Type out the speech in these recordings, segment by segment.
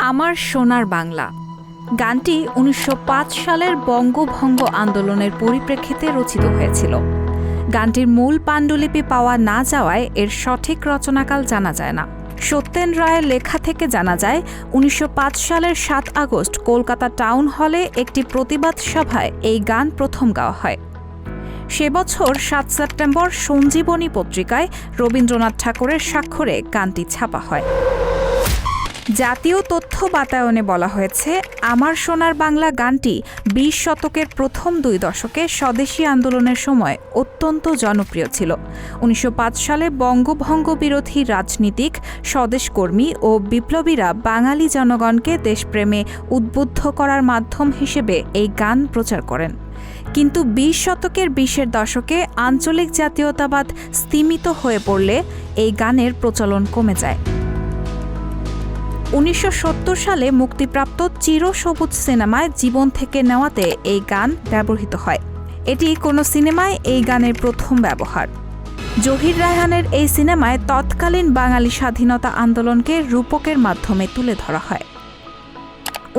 আমার সোনার বাংলা গানটি ১৯০৫ সালের বঙ্গভঙ্গ আন্দোলনের পরিপ্রেক্ষিতে রচিত হয়েছিল। গানটির মূল পাণ্ডুলিপি পাওয়া না যাওয়ায় এর সঠিক রচনাকাল জানা যায় না। সত্যেন রায়ের লেখা থেকে জানা যায় ১৯০৫ সালের ৭ আগস্ট কলকাতা টাউন হলে একটি প্রতিবাদ সভায় এই গান প্রথম গাওয়া হয়। সে বছর ৭ সেপ্টেম্বর সঞ্জীবনী পত্রিকায় রবীন্দ্রনাথ ঠাকুরের স্বাক্ষরে গানটি ছাপা হয়। জাতীয় তথ্য বাতায়নে বলা হয়েছে, আমার সোনার বাংলা গানটি ২০ শতকের প্রথম ২ দশকে স্বদেশী আন্দোলনের সময় অত্যন্ত জনপ্রিয় ছিল। ১৯০৫ সালে বঙ্গভঙ্গ বিরোধী রাজনীতিক, স্বদেশকর্মী ও বিপ্লবীরা বাঙালি জনগণকে দেশপ্রেমে উদ্বুদ্ধ করার মাধ্যম হিসেবে এই গান প্রচার করেন। কিন্তু ২০ শতকের ২০-এর দশকে আঞ্চলিক জাতীয়তাবাদ স্তিমিত হয়ে পড়লে এই গানের প্রচলন কমে যায়। ১৯৭০ সালে মুক্তিপ্রাপ্ত চিরসবুজ সিনেমায় জীবন থেকে নেওয়াতে এই গান ব্যবহৃত হয়। এটি কোনো সিনেমায় এই গানের প্রথম ব্যবহার। জহির রায়হানের এই সিনেমায় তৎকালীন বাঙালি স্বাধীনতা আন্দোলনকে রূপকের মাধ্যমে তুলে ধরা হয়।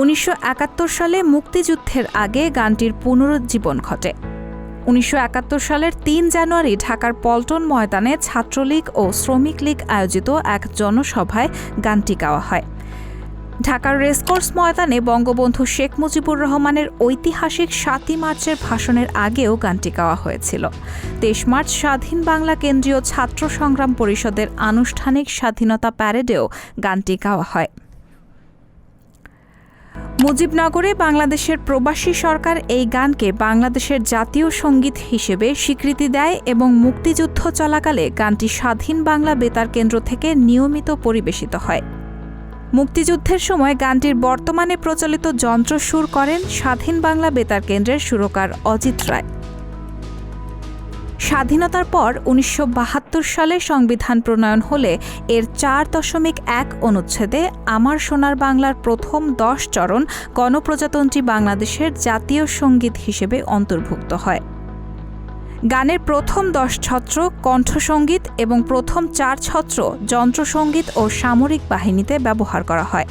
১৯৭১ সালে মুক্তিযুদ্ধের আগে গানটির পুনরুজ্জীবন ঘটে। ১৯৭১ সালের ৩ জানুয়ারি ঢাকার পল্টন ময়দানে ছাত্রলীগ ও শ্রমিক লীগ আয়োজিত এক জনসভায় গানটি গাওয়া হয়। ঢাকার রেসকোর্স ময়দানে বঙ্গবন্ধু শেখ মুজিবুর রহমানের ঐতিহাসিক ৭ই মার্চের ভাষণের আগেও গানটি গাওয়া হয়েছিল। ২৩ মার্চ স্বাধীন বাংলা কেন্দ্রীয় ছাত্র সংগ্রাম পরিষদের আনুষ্ঠানিক স্বাধীনতা প্যারেডেও গানটি গাওয়া হয়। মুজিবনগরে বাংলাদেশের প্রবাসী সরকার এই গানকে বাংলাদেশের জাতীয় সঙ্গীত হিসেবে স্বীকৃতি দেয় এবং মুক্তিযুদ্ধ চলাকালে গানটি স্বাধীন বাংলা বেতার কেন্দ্র থেকে নিয়মিত পরিবেশিত হয়। মুক্তিযুদ্ধের সময় গানটির বর্তমানে প্রচলিত যন্ত্র সুর করেন স্বাধীন বাংলা বেতার কেন্দ্রের সুরকার অজিত রায়। স্বাধীনতার পর ১৯৭২ সালে সংবিধান প্রণয়ন হলে এর ৪.১ অনুচ্ছেদে আমার সোনার বাংলার প্রথম ১০ চরণ গণপ্রজাতন্ত্রী বাংলাদেশের জাতীয় সঙ্গীত হিসেবে অন্তর্ভুক্ত হয়। গানের প্রথম ১০ ছত্র কণ্ঠসঙ্গীত এবং প্রথম ৪ ছত্র যন্ত্রসঙ্গীত ও সামরিক বাহিনীতে ব্যবহার করা হয়।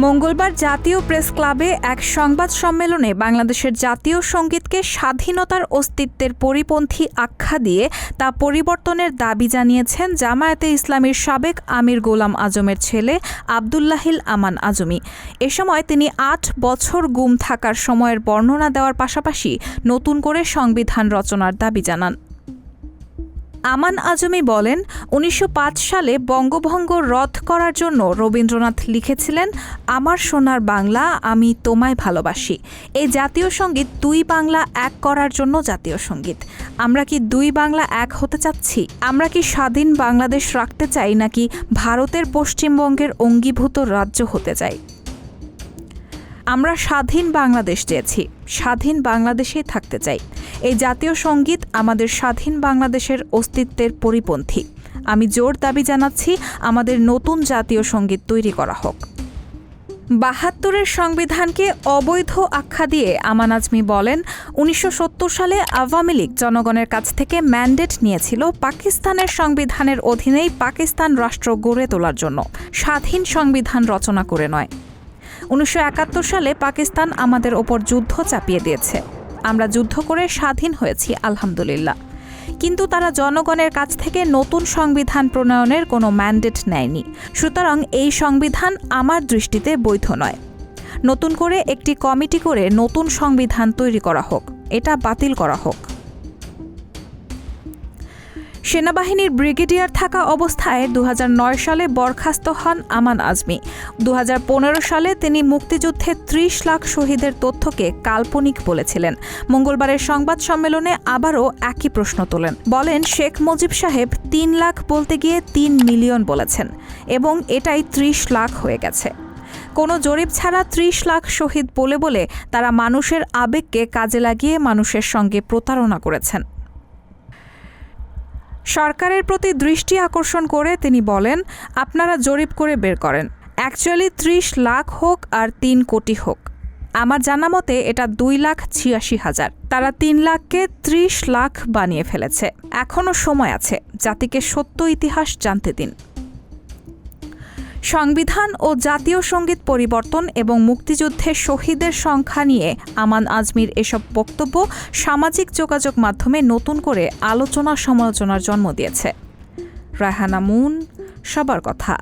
মঙ্গলবার জাতীয় প্রেস ক্লাবে এক সংবাদ সম্মেলনে বাংলাদেশের জাতীয় সঙ্গীতকে স্বাধীনতার অস্তিত্বের পরিপন্থী আখ্যা দিয়ে তা পরিবর্তনের দাবি জানিয়েছেন জামায়াতে ইসলামীর সাবেক আমির গোলাম আজমের ছেলে আবদুল্লাহিল আমান আজমি। এ সময় তিনি ৮ বছর গুম থাকার সময়ের বর্ণনা দেওয়ার পাশাপাশি নতুন করে সংবিধান রচনার দাবি জানান। আমান আজমি বলেন, ১৯০৫ সালে বঙ্গভঙ্গ রদ করার জন্য রবীন্দ্রনাথ লিখেছিলেন, আমার সোনার বাংলা আমি তোমায় ভালোবাসি। এই জাতীয় সঙ্গীত দুই বাংলা এক করার জন্য জাতীয় সঙ্গীত। আমরা কি দুই বাংলা এক হতে চাচ্ছি? আমরা কি স্বাধীন বাংলাদেশ রাখতে চাই নাকি ভারতের পশ্চিমবঙ্গের অঙ্গীভূত রাজ্য হতে চাই? আমরা স্বাধীন বাংলাদেশ চেয়েছি, স্বাধীন বাংলাদেশেই থাকতে চাই। এই জাতীয় সঙ্গীত আমাদের স্বাধীন বাংলাদেশের অস্তিত্বের পরিপন্থী। আমি জোর দাবি জানাচ্ছি, আমাদের নতুন জাতীয় সঙ্গীত তৈরি করা হোক। ৭২-এর সংবিধানকে অবৈধ আখ্যা দিয়ে আমান আজমি বলেন, ১৯৭০ সালে আওয়ামী লীগ জনগণের কাছ থেকে ম্যান্ডেট নিয়েছিল পাকিস্তানের সংবিধানের অধীনেই পাকিস্তান রাষ্ট্র গড়ে তোলার জন্য, স্বাধীন সংবিধান রচনা করে নয়। ১৯৭১ সালে পাকিস্তান আমাদের ওপর যুদ্ধ চাপিয়ে দিয়েছে। আমরা যুদ্ধ করে স্বাধীন হয়েছি আলহামদুলিল্লাহ, কিন্তু তারা জনগণের কাছ থেকে নতুন সংবিধান প্রণয়নের কোনো ম্যান্ডেট নেয়নি। সুতরাং এই সংবিধান আমার দৃষ্টিতে বৈধ নয়। নতুন করে একটি কমিটি করে নতুন সংবিধান তৈরি করা হোক, এটা বাতিল করা হোক। সেনাবাহিনীর ব্রিগেডিয়ার থাকা অবস্থায় ২০০৯ সালে বরখাস্ত হন আমান আজমি। ২০১৫ সালে তিনি মুক্তিযুদ্ধে ৩০ লাখ শহীদের তথ্যকে কাল্পনিক বলেছিলেন। মঙ্গলবারের সংবাদ সম্মেলনে আবারও একই প্রশ্ন তোলেন। বলেন, শেখ মুজিব সাহেব ৩ লাখ বলতে গিয়ে ৩ মিলিয়ন বলেছেন এবং এটাই ৩০ লাখ হয়ে গেছে। কোনো জরিপ ছাড়া ৩০ লাখ শহীদ বলে বলে তারা মানুষের আবেগকে কাজে লাগিয়ে মানুষের সঙ্গে প্রতারণা করেছেন। সরকারের প্রতি দৃষ্টি আকর্ষণ করে তিনি বলেন, আপনারা জরিপ করে বের করেন, অ্যাকচুয়ালি ৩০ লাখ হোক আর ৩ কোটি হোক, আমার জানা মতে এটা 2,86,000। তারা 3 লাখকে 30 লাখ বানিয়ে ফেলেছে। এখনো সময় আছে, জাতিকে সত্য ইতিহাস জানতে দিন। সংবিধান ও জাতীয় সঙ্গীত পরিবর্তন এবং মুক্তিযুদ্ধের শহীদের সংখ্যা নিয়ে আমান আজমির এসব বক্তব্য সামাজিক যোগাযোগ মাধ্যমে নতুন করে আলোচনা সমালোচনার জন্ম দিয়েছে। রায়হানা মুন, সবার কথা।